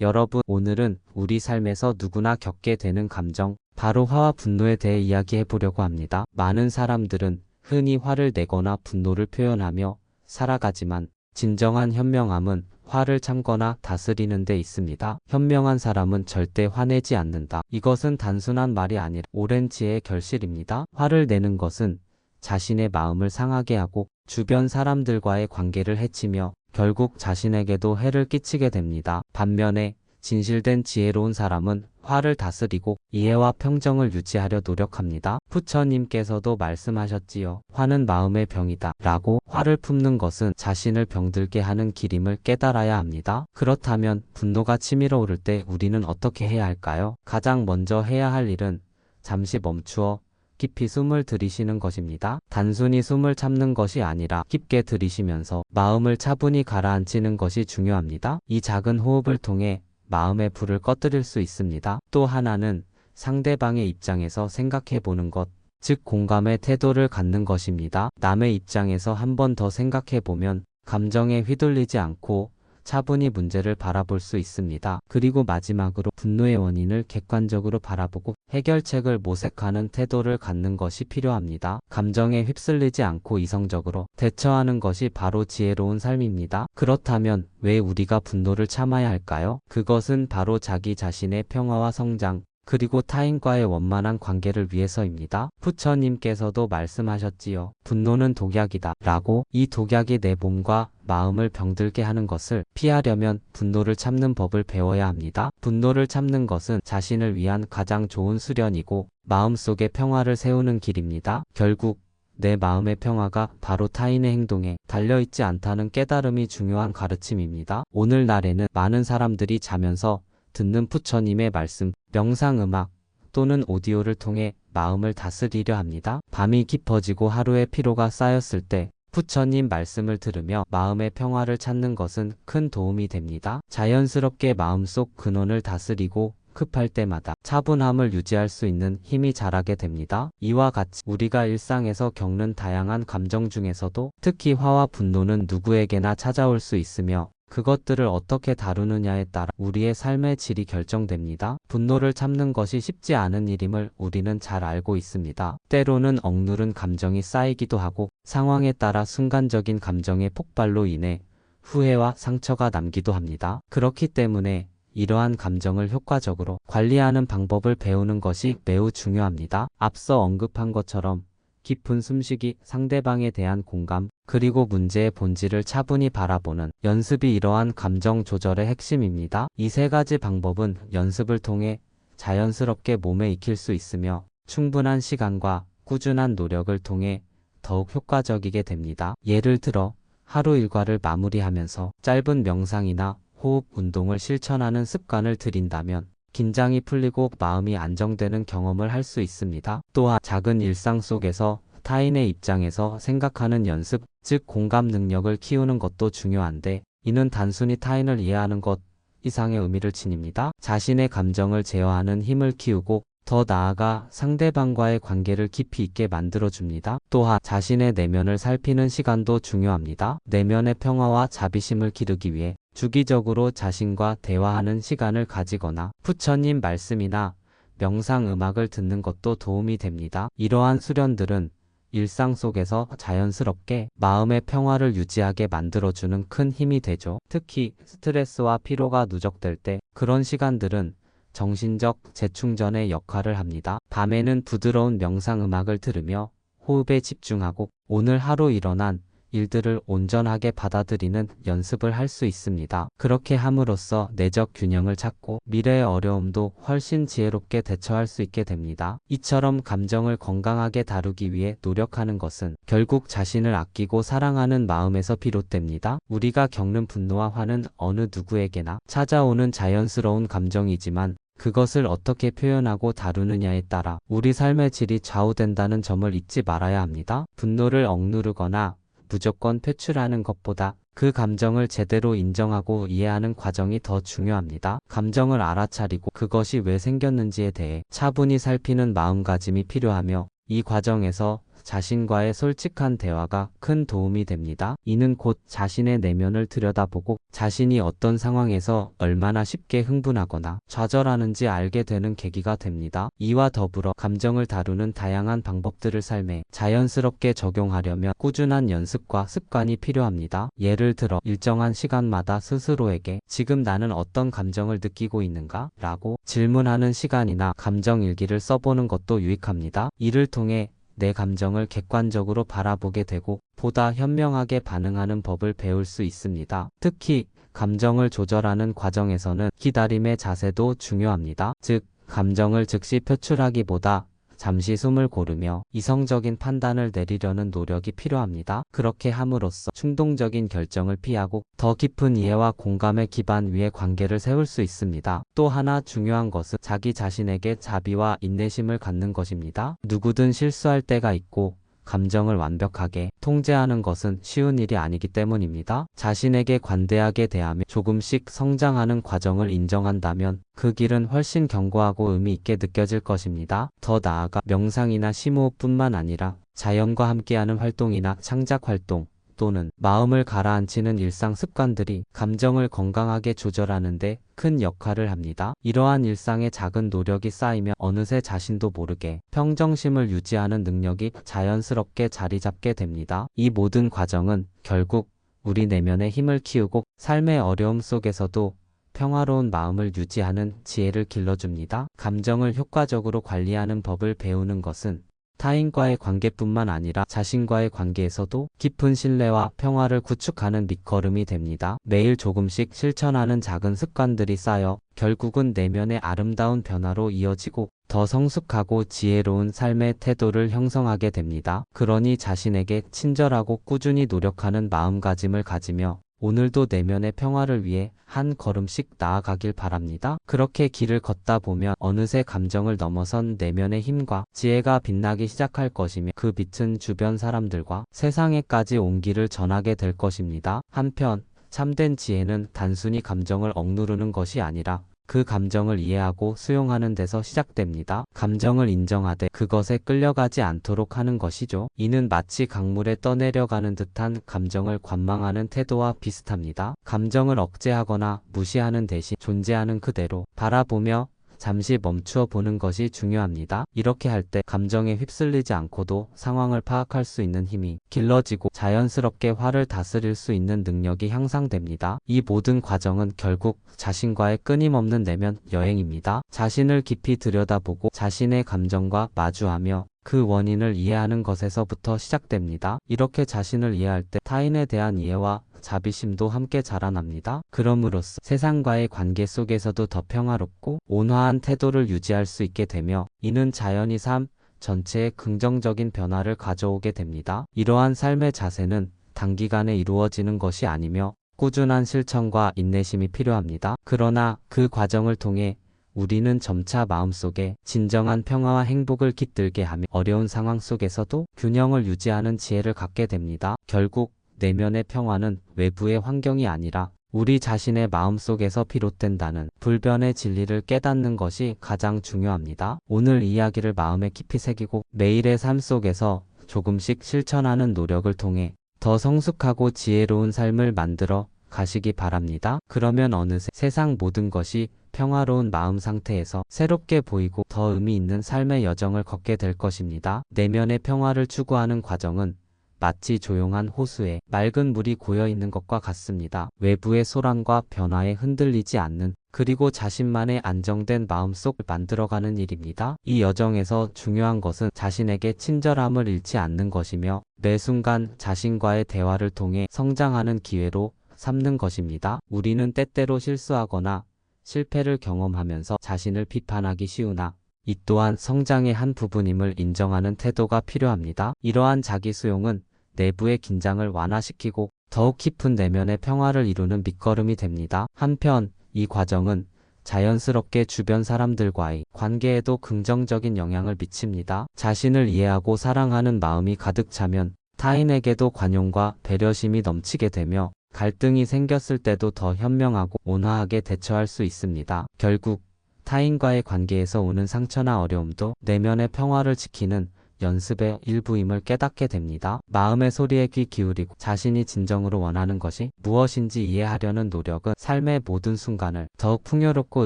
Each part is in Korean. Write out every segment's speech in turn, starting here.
여러분, 오늘은 우리 삶에서 누구나 겪게 되는 감정, 바로 화와 분노에 대해 이야기해 보려고 합니다. 많은 사람들은 흔히 화를 내거나 분노를 표현하며 살아가지만 진정한 현명함은 화를 참거나 다스리는 데 있습니다. 현명한 사람은 절대 화내지 않는다. 이것은 단순한 말이 아니라 오랜 지혜의 결실입니다. 화를 내는 것은 자신의 마음을 상하게 하고 주변 사람들과의 관계를 해치며 결국 자신에게도 해를 끼치게 됩니다. 반면에 진실된 지혜로운 사람은 화를 다스리고 이해와 평정을 유지하려 노력합니다. 부처님께서도 말씀하셨지요. 화는 마음의 병이다 라고. 화를 품는 것은 자신을 병들게 하는 길임을 깨달아야 합니다. 그렇다면 분노가 치밀어 오를 때 우리는 어떻게 해야 할까요? 가장 먼저 해야 할 일은 잠시 멈추어 깊이 숨을 들이쉬는 것입니다. 단순히 숨을 참는 것이 아니라 깊게 들이쉬면서 마음을 차분히 가라앉히는 것이 중요합니다. 이 작은 호흡을 통해 마음의 불을 꺼뜨릴 수 있습니다. 또 하나는 상대방의 입장에서 생각해 보는 것, 즉 공감의 태도를 갖는 것입니다. 남의 입장에서 한 번 더 생각해 보면 감정에 휘둘리지 않고 차분히 문제를 바라볼 수 있습니다. 그리고 마지막으로 분노의 원인을 객관적으로 바라보고 해결책을 모색하는 태도를 갖는 것이 필요합니다. 감정에 휩쓸리지 않고 이성적으로 대처하는 것이 바로 지혜로운 삶입니다. 그렇다면 왜 우리가 분노를 참아야 할까요? 그것은 바로 자기 자신의 평화와 성장, 그리고 타인과의 원만한 관계를 위해서입니다. 부처님께서도 말씀하셨지요. 분노는 독약이다 라고. 이 독약이 내 몸과 마음을 병들게 하는 것을 피하려면 분노를 참는 법을 배워야 합니다. 분노를 참는 것은 자신을 위한 가장 좋은 수련이고 마음속에 평화를 세우는 길입니다. 결국 내 마음의 평화가 바로 타인의 행동에 달려있지 않다는 깨달음이 중요한 가르침입니다. 오늘날에는 많은 사람들이 자면서 듣는 부처님의 말씀, 명상음악 또는 오디오를 통해 마음을 다스리려 합니다. 밤이 깊어지고 하루의 피로가 쌓였을 때 부처님 말씀을 들으며 마음의 평화를 찾는 것은 큰 도움이 됩니다. 자연스럽게 마음속 근원을 다스리고 급할 때마다 차분함을 유지할 수 있는 힘이 자라게 됩니다. 이와 같이 우리가 일상에서 겪는 다양한 감정 중에서도 특히 화와 분노는 누구에게나 찾아올 수 있으며 그것들을 어떻게 다루느냐에 따라 우리의 삶의 질이 결정됩니다. 분노를 참는 것이 쉽지 않은 일임을 우리는 잘 알고 있습니다. 때로는 억누른 감정이 쌓이기도 하고 상황에 따라 순간적인 감정의 폭발로 인해 후회와 상처가 남기도 합니다. 그렇기 때문에 이러한 감정을 효과적으로 관리하는 방법을 배우는 것이 매우 중요합니다. 앞서 언급한 것처럼 깊은 숨쉬기, 상대방에 대한 공감, 그리고 문제의 본질을 차분히 바라보는 연습이 이러한 감정 조절의 핵심입니다. 이 세 가지 방법은 연습을 통해 자연스럽게 몸에 익힐 수 있으며 충분한 시간과 꾸준한 노력을 통해 더욱 효과적이게 됩니다. 예를 들어 하루 일과를 마무리하면서 짧은 명상이나 호흡 운동을 실천하는 습관을 들인다면 긴장이 풀리고 마음이 안정되는 경험을 할 수 있습니다. 또한 작은 일상 속에서 타인의 입장에서 생각하는 연습, 즉 공감 능력을 키우는 것도 중요한데 이는 단순히 타인을 이해하는 것 이상의 의미를 지닙니다. 자신의 감정을 제어하는 힘을 키우고 더 나아가 상대방과의 관계를 깊이 있게 만들어줍니다. 또한 자신의 내면을 살피는 시간도 중요합니다. 내면의 평화와 자비심을 기르기 위해 주기적으로 자신과 대화하는 시간을 가지거나 부처님 말씀이나 명상 음악을 듣는 것도 도움이 됩니다. 이러한 수련들은 일상 속에서 자연스럽게 마음의 평화를 유지하게 만들어주는 큰 힘이 되죠. 특히 스트레스와 피로가 누적될 때 그런 시간들은 정신적 재충전의 역할을 합니다. 밤에는 부드러운 명상 음악을 들으며 호흡에 집중하고 오늘 하루 일어난 일들을 온전하게 받아들이는 연습을 할 수 있습니다. 그렇게 함으로써 내적 균형을 찾고 미래의 어려움도 훨씬 지혜롭게 대처할 수 있게 됩니다. 이처럼 감정을 건강하게 다루기 위해 노력하는 것은 결국 자신을 아끼고 사랑하는 마음에서 비롯됩니다. 우리가 겪는 분노와 화는 어느 누구에게나 찾아오는 자연스러운 감정이지만 그것을 어떻게 표현하고 다루느냐에 따라 우리 삶의 질이 좌우된다는 점을 잊지 말아야 합니다. 분노를 억누르거나 무조건 표출하는 것보다 그 감정을 제대로 인정하고 이해하는 과정이 더 중요합니다. 감정을 알아차리고 그것이 왜 생겼는지에 대해 차분히 살피는 마음가짐이 필요하며 이 과정에서 자신과의 솔직한 대화가 큰 도움이 됩니다. 이는 곧 자신의 내면을 들여다보고 자신이 어떤 상황에서 얼마나 쉽게 흥분하거나 좌절하는지 알게 되는 계기가 됩니다. 이와 더불어 감정을 다루는 다양한 방법들을 삶에 자연스럽게 적용하려면 꾸준한 연습과 습관이 필요합니다. 예를 들어 일정한 시간마다 스스로에게 지금 나는 어떤 감정을 느끼고 있는가? 라고 질문하는 시간이나 감정일기를 써보는 것도 유익합니다. 이를 통해 내 감정을 객관적으로 바라보게 되고 보다 현명하게 반응하는 법을 배울 수 있습니다. 특히 감정을 조절하는 과정에서는 기다림의 자세도 중요합니다. 즉, 감정을 즉시 표출하기보다 잠시 숨을 고르며 이성적인 판단을 내리려는 노력이 필요합니다. 그렇게 함으로써 충동적인 결정을 피하고 더 깊은 이해와 공감의 기반 위에 관계를 세울 수 있습니다. 또 하나 중요한 것은 자기 자신에게 자비와 인내심을 갖는 것입니다. 누구든 실수할 때가 있고 감정을 완벽하게 통제하는 것은 쉬운 일이 아니기 때문입니다. 자신에게 관대하게 대하며 조금씩 성장하는 과정을 인정한다면 그 길은 훨씬 견고하고 의미 있게 느껴질 것입니다. 더 나아가 명상이나 심호흡뿐만 아니라 자연과 함께하는 활동이나 창작 활동 또는 마음을 가라앉히는 일상 습관들이 감정을 건강하게 조절하는 데 큰 역할을 합니다. 이러한 일상의 작은 노력이 쌓이면 어느새 자신도 모르게 평정심을 유지하는 능력이 자연스럽게 자리 잡게 됩니다. 이 모든 과정은 결국 우리 내면의 힘을 키우고 삶의 어려움 속에서도 평화로운 마음을 유지하는 지혜를 길러줍니다. 감정을 효과적으로 관리하는 법을 배우는 것은 타인과의 관계뿐만 아니라 자신과의 관계에서도 깊은 신뢰와 평화를 구축하는 밑거름이 됩니다. 매일 조금씩 실천하는 작은 습관들이 쌓여 결국은 내면의 아름다운 변화로 이어지고 더 성숙하고 지혜로운 삶의 태도를 형성하게 됩니다. 그러니 자신에게 친절하고 꾸준히 노력하는 마음가짐을 가지며 오늘도 내면의 평화를 위해 한 걸음씩 나아가길 바랍니다. 그렇게 길을 걷다 보면 어느새 감정을 넘어선 내면의 힘과 지혜가 빛나기 시작할 것이며 그 빛은 주변 사람들과 세상에까지 온기를 전하게 될 것입니다. 한편 참된 지혜는 단순히 감정을 억누르는 것이 아니라 그 감정을 이해하고 수용하는 데서 시작됩니다. 감정을 인정하되 그것에 끌려가지 않도록 하는 것이죠. 이는 마치 강물에 떠내려가는 듯한 감정을 관망하는 태도와 비슷합니다. 감정을 억제하거나 무시하는 대신 존재하는 그대로 바라보며 잠시 멈추어 보는 것이 중요합니다. 이렇게 할 때 감정에 휩쓸리지 않고도 상황을 파악할 수 있는 힘이 길러지고 자연스럽게 화를 다스릴 수 있는 능력이 향상됩니다. 이 모든 과정은 결국 자신과의 끊임없는 내면 여행입니다. 자신을 깊이 들여다보고 자신의 감정과 마주하며 그 원인을 이해하는 것에서부터 시작됩니다. 이렇게 자신을 이해할 때 타인에 대한 이해와 자비심도 함께 자라납니다. 그럼으로써 세상과의 관계 속에서도 더 평화롭고 온화한 태도를 유지할 수 있게 되며 이는 자연히 삶 전체에 긍정적인 변화를 가져오게 됩니다. 이러한 삶의 자세는 단기간에 이루어지는 것이 아니며 꾸준한 실천과 인내심이 필요합니다. 그러나 그 과정을 통해 우리는 점차 마음속에 진정한 평화와 행복을 깃들게 하며 어려운 상황 속에서도 균형을 유지하는 지혜를 갖게 됩니다. 결국 내면의 평화는 외부의 환경이 아니라 우리 자신의 마음속에서 비롯된다는 불변의 진리를 깨닫는 것이 가장 중요합니다. 오늘 이야기를 마음에 깊이 새기고 매일의 삶 속에서 조금씩 실천하는 노력을 통해 더 성숙하고 지혜로운 삶을 만들어 가시기 바랍니다. 그러면 어느새 세상 모든 것이 평화로운 마음 상태에서 새롭게 보이고 더 의미 있는 삶의 여정을 걷게 될 것입니다. 내면의 평화를 추구하는 과정은 마치 조용한 호수에 맑은 물이 고여있는 것과 같습니다. 외부의 소란과 변화에 흔들리지 않는 그리고 자신만의 안정된 마음속을 만들어가는 일입니다. 이 여정에서 중요한 것은 자신에게 친절함을 잃지 않는 것이며 매 순간 자신과의 대화를 통해 성장하는 기회로 삼는 것입니다. 우리는 때때로 실수하거나 실패를 경험하면서 자신을 비판하기 쉬우나 이 또한 성장의 한 부분임을 인정하는 태도가 필요합니다. 이러한 자기 수용은 내부의 긴장을 완화시키고 더욱 깊은 내면의 평화를 이루는 밑거름이 됩니다. 한편 이 과정은 자연스럽게 주변 사람들과의 관계에도 긍정적인 영향을 미칩니다. 자신을 이해하고 사랑하는 마음이 가득 차면 타인에게도 관용과 배려심이 넘치게 되며 갈등이 생겼을 때도 더 현명하고 온화하게 대처할 수 있습니다. 결국 타인과의 관계에서 오는 상처나 어려움도 내면의 평화를 지키는 연습의 일부임을 깨닫게 됩니다. 마음의 소리에 귀 기울이고 자신이 진정으로 원하는 것이 무엇인지 이해하려는 노력은 삶의 모든 순간을 더욱 풍요롭고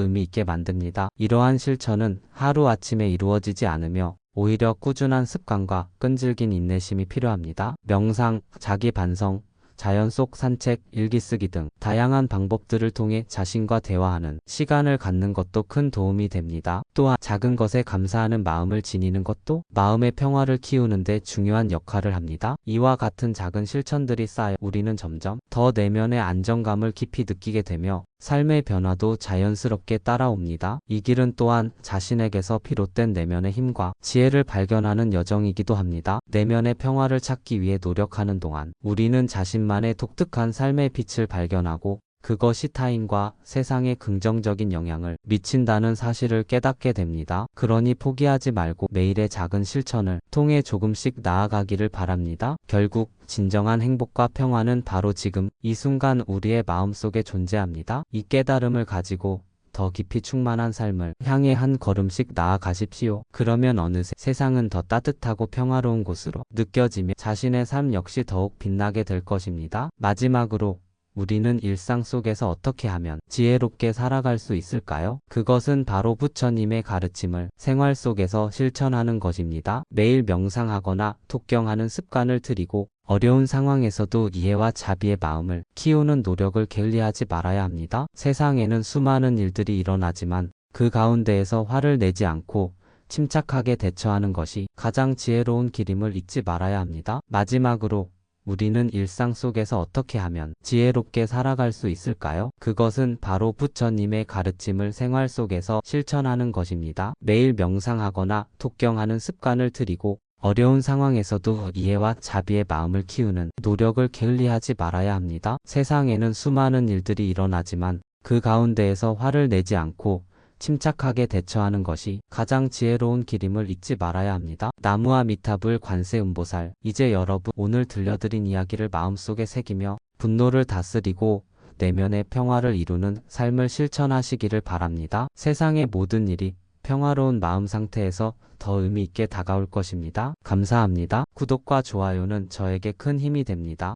의미 있게 만듭니다. 이러한 실천은 하루아침에 이루어지지 않으며 오히려 꾸준한 습관과 끈질긴 인내심이 필요합니다. 명상, 자기 반성, 자연 속 산책, 일기 쓰기 등 다양한 방법들을 통해 자신과 대화하는 시간을 갖는 것도 큰 도움이 됩니다. 또한 작은 것에 감사하는 마음을 지니는 것도 마음의 평화를 키우는 데 중요한 역할을 합니다. 이와 같은 작은 실천들이 쌓여 우리는 점점 더 내면의 안정감을 깊이 느끼게 되며 삶의 변화도 자연스럽게 따라옵니다. 이 길은 또한 자신에게서 비롯된 내면의 힘과 지혜를 발견하는 여정이기도 합니다. 내면의 평화를 찾기 위해 노력하는 동안 우리는 자신만의 독특한 삶의 빛을 발견하고 그것이 타인과 세상에 긍정적인 영향을 미친다는 사실을 깨닫게 됩니다. 그러니 포기하지 말고 매일의 작은 실천을 통해 조금씩 나아가기를 바랍니다. 결국 진정한 행복과 평화는 바로 지금 이 순간 우리의 마음속에 존재합니다. 이 깨달음을 가지고 더 깊이 충만한 삶을 향해 한 걸음씩 나아가십시오. 그러면 어느새 세상은 더 따뜻하고 평화로운 곳으로 느껴지며 자신의 삶 역시 더욱 빛나게 될 것입니다. 마지막으로 우리는 일상 속에서 어떻게 하면 지혜롭게 살아갈 수 있을까요? 그것은 바로 부처님의 가르침을 생활 속에서 실천하는 것입니다. 매일 명상하거나 독경하는 습관을 들이고 어려운 상황에서도 이해와 자비의 마음을 키우는 노력을 게을리하지 말아야 합니다. 세상에는 수많은 일들이 일어나지만 그 가운데에서 화를 내지 않고 침착하게 대처하는 것이 가장 지혜로운 길임을 잊지 말아야 합니다. 마지막으로 우리는 일상 속에서 어떻게 하면 지혜롭게 살아갈 수 있을까요? 그것은 바로 부처님의 가르침을 생활 속에서 실천하는 것입니다. 매일 명상하거나 독경하는 습관을 들이고 어려운 상황에서도 이해와 자비의 마음을 키우는 노력을 게을리하지 말아야 합니다. 세상에는 수많은 일들이 일어나지만 그 가운데에서 화를 내지 않고 침착하게 대처하는 것이 가장 지혜로운 길임을 잊지 말아야 합니다. 나무아미타불 관세음보살, 이제 여러분 오늘 들려드린 이야기를 마음속에 새기며 분노를 다스리고 내면의 평화를 이루는 삶을 실천하시기를 바랍니다. 세상의 모든 일이 평화로운 마음 상태에서 더 의미 있게 다가올 것입니다. 감사합니다. 구독과 좋아요는 저에게 큰 힘이 됩니다.